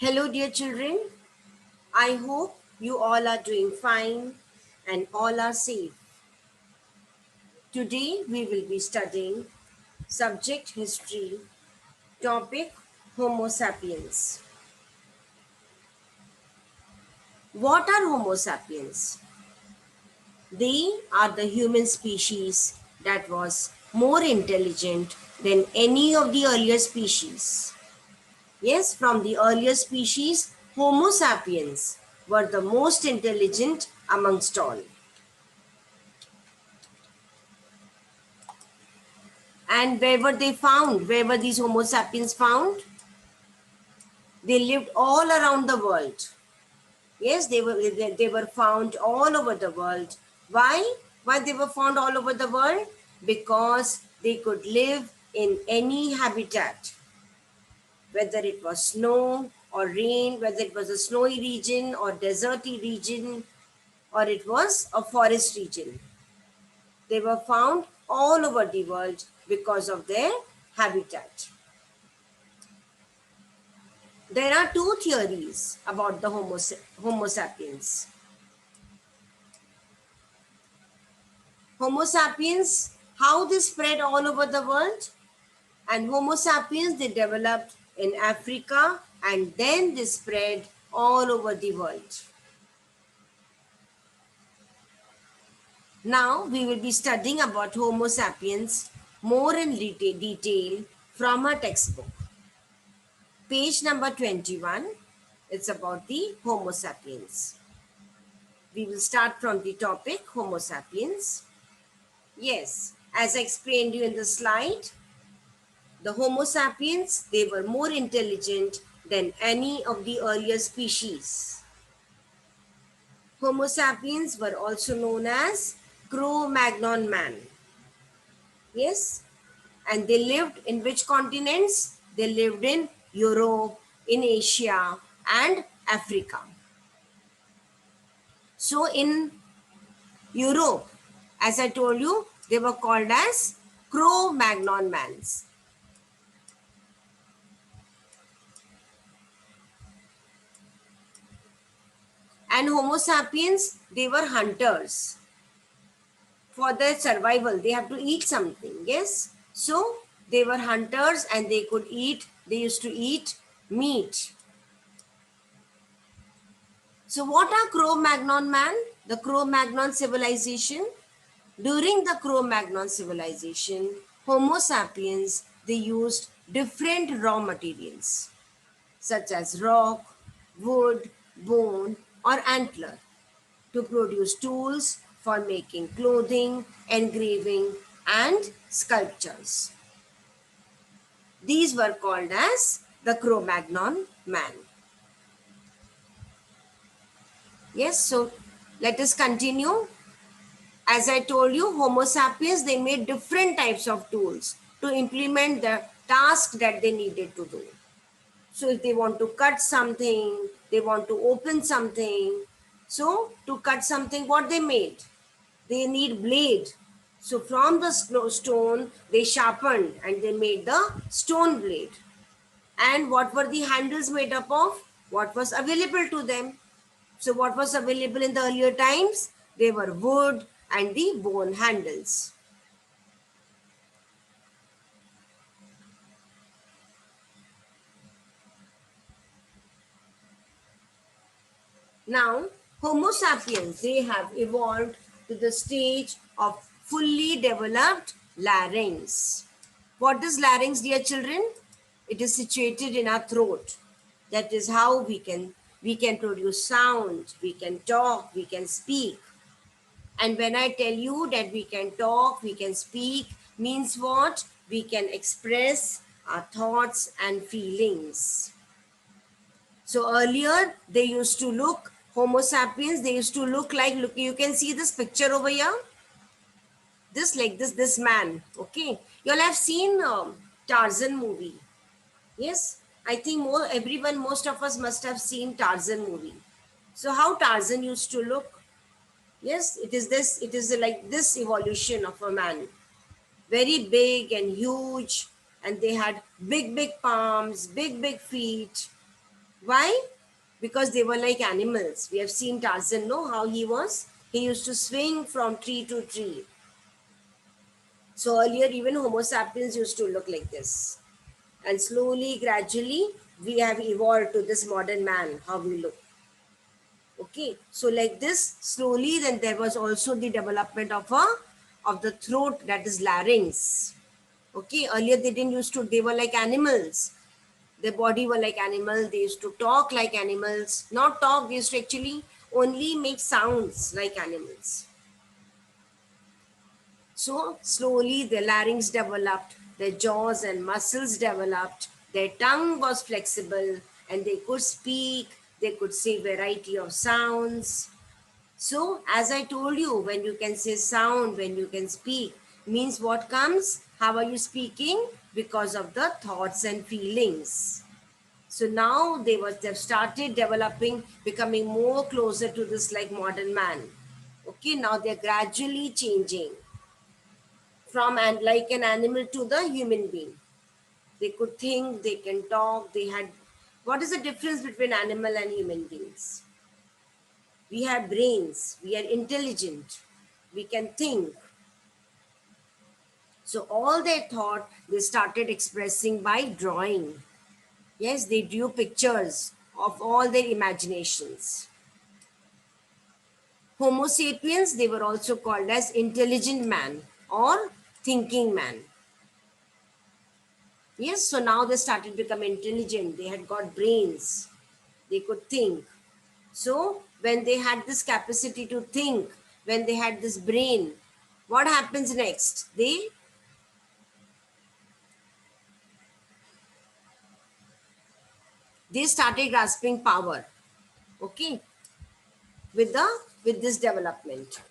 Hello, dear children. I hope you all are doing fine and all are safe. Today we will be studying subject history, topic Homo sapiens. What are Homo sapiens? They are the human species that was more intelligent than any of the earlier species. Yes, from the earlier species, Homo sapiens were the most intelligent amongst all. And where were they found? Where were these Homo sapiens found? They lived all around the world. Yes, they were found all over the world. Why? Why they were found all over the world? Because they could live in any habitat, whether it was snow or rain, whether it was a snowy region or deserty region, or it was a forest region. They were found all over the world because of their habitat. There are two theories about the Homo sapiens. Homo sapiens, how they spread all over the world, and Homo sapiens, they developed in Africa and then they spread all over the world. Now we will be studying about Homo sapiens more in detail from our textbook. Page number 21, it's about the Homo sapiens. We will start from the topic Homo sapiens. Yes, as I explained you in the slide, the Homo sapiens, they were more intelligent than any of the earlier species. Homo sapiens were also known as Cro-Magnon man. Yes, and they lived in which continents? They lived in Europe, in Asia, and Africa. So in Europe, as I told you, they were called as Cro-Magnon mans. And Homo sapiens, they were hunters. For their survival, they have to eat something, yes? So they were hunters and they used to eat meat. So what are Cro-Magnon man? The Cro-Magnon civilization. During the Cro-Magnon civilization, Homo sapiens, they used different raw materials such as rock, wood, bone, or antler to produce tools for making clothing, engraving, and sculptures. These were called as the Cro-Magnon man. Yes, so let us continue. As I told you, Homo sapiens, they made different types of tools to implement the task that they needed to do. So if they want to cut something, they want to open something. So to cut something, what they made? They need blade. So from the stone, they sharpened and they made the stone blade. And what were the handles made up of? What was available to them? So what was available in the earlier times? They were wood and the bone handles. Now, Homo sapiens, they have evolved to the stage of fully developed larynx. What is larynx, dear children? It is situated in our throat. That is how we can produce sound, we can talk, we can speak. And when I tell you that we can talk, we can speak, means what? We can express our thoughts and feelings. So earlier, they used to look, Homo sapiens, they used to look like, look, you can see this picture over here. This man, okay. You all have seen Tarzan movie. Yes, I think most of us must have seen Tarzan movie. So how Tarzan used to look? Yes, it is like this evolution of a man. Very big and huge, and they had big palms, big feet. Why? Because they were like animals. We have seen Tarzan, know how he was? He used to swing from tree to tree. So earlier, even Homo sapiens used to look like this. And slowly, gradually, we have evolved to this modern man, how we look. Okay, so like this, slowly, then there was also the development of the throat, that is larynx. Okay, earlier they didn't used to, they were like animals. Their body were like animals. They used to talk like animals. Not talk, they used to actually only make sounds like animals. So slowly the larynx developed, their jaws and muscles developed, their tongue was flexible, and they could speak, they could say variety of sounds. So as I told you, when you can say sound, when you can speak, means what comes? How are you speaking? Because of the thoughts and feelings. So now they've started developing, becoming more closer to this like modern man. Okay, now they're gradually changing from and like an animal to the human being. They could think, they can talk, they had. What is the difference between animal and human beings? We have brains, we are intelligent, we can think. So all their thought they started expressing by drawing. Yes, they drew pictures of all their imaginations. Homo sapiens, they were also called as intelligent man or thinking man. Yes, so now they started becoming intelligent. They had got brains. They could think. So when they had this capacity to think, when they had this brain, what happens next? They started grasping power. Okay, with the with this development.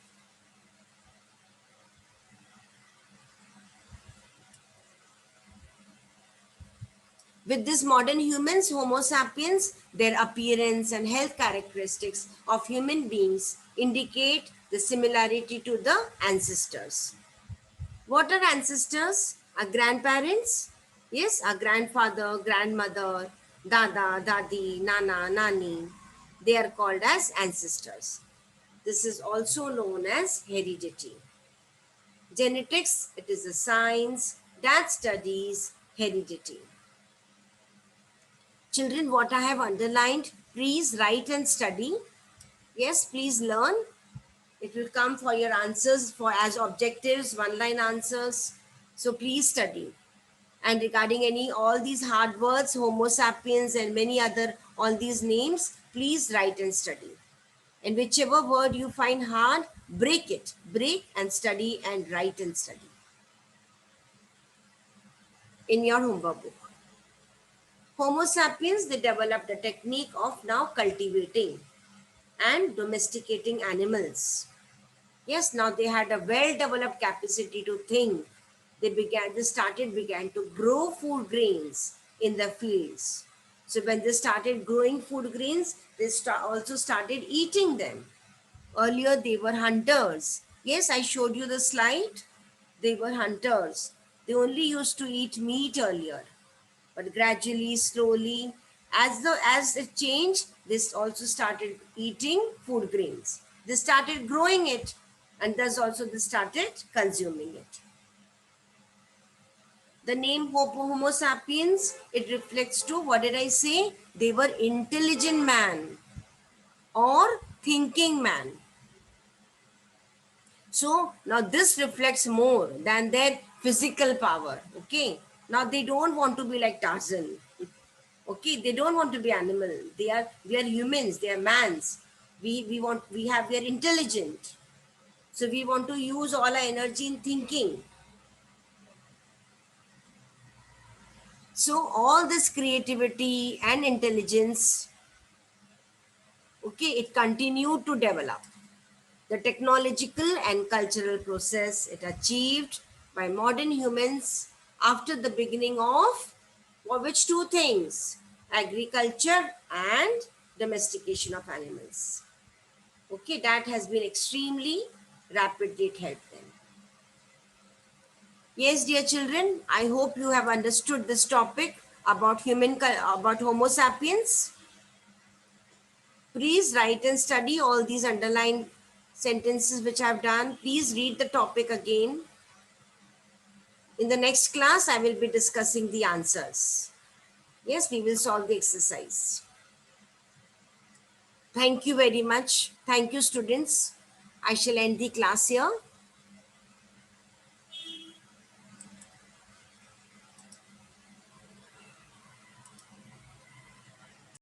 With these modern humans, Homo sapiens, their appearance and health characteristics of human beings indicate the similarity to the ancestors. What are ancestors? Our grandparents? Yes, our grandfather, grandmother, dada, dadi, nana, nani. They are called as ancestors. This is also known as heredity. Genetics, it is a science that studies heredity. Children, what I have underlined, please write and study. Yes, please learn. It will come for your answers for as objectives, one line answers. So please study. And regarding any all these hard words, Homo sapiens and many other all these names, please write and study. And whichever word you find hard, break it. Break and study and write and study in your homework book. Homo sapiens, they developed a technique of now cultivating and domesticating animals. Yes, now they had a well-developed capacity to think. They began to grow food grains in the fields. So when they started growing food grains, they also started eating them. Earlier they were hunters. Yes, I showed you the slide. They were hunters. They only used to eat meat earlier, but gradually, slowly, as it changed, this also started eating food grains. They started growing it, and thus also they started consuming it. The name Homo sapiens, it reflects to, what did I say? They were intelligent man or thinking man. So now this reflects more than their physical power. Okay. Now they don't want to be like Tarzan. Okay, they don't want to be animal. We are humans. They are mans. We are intelligent. So we want to use all our energy in thinking. So all this creativity and intelligence, okay, it continued to develop. The technological and cultural process it achieved by modern humans after the beginning of which two things? Agriculture and domestication of animals. Okay, that has been extremely rapidly it helped them. Yes, dear children, I hope you have understood this topic about about Homo sapiens. Please write and study all these underlined sentences which I've done. Please read the topic again. In the next class, I will be discussing the answers. Yes, we will solve the exercise. Thank you very much. Thank you, students. I shall end the class here.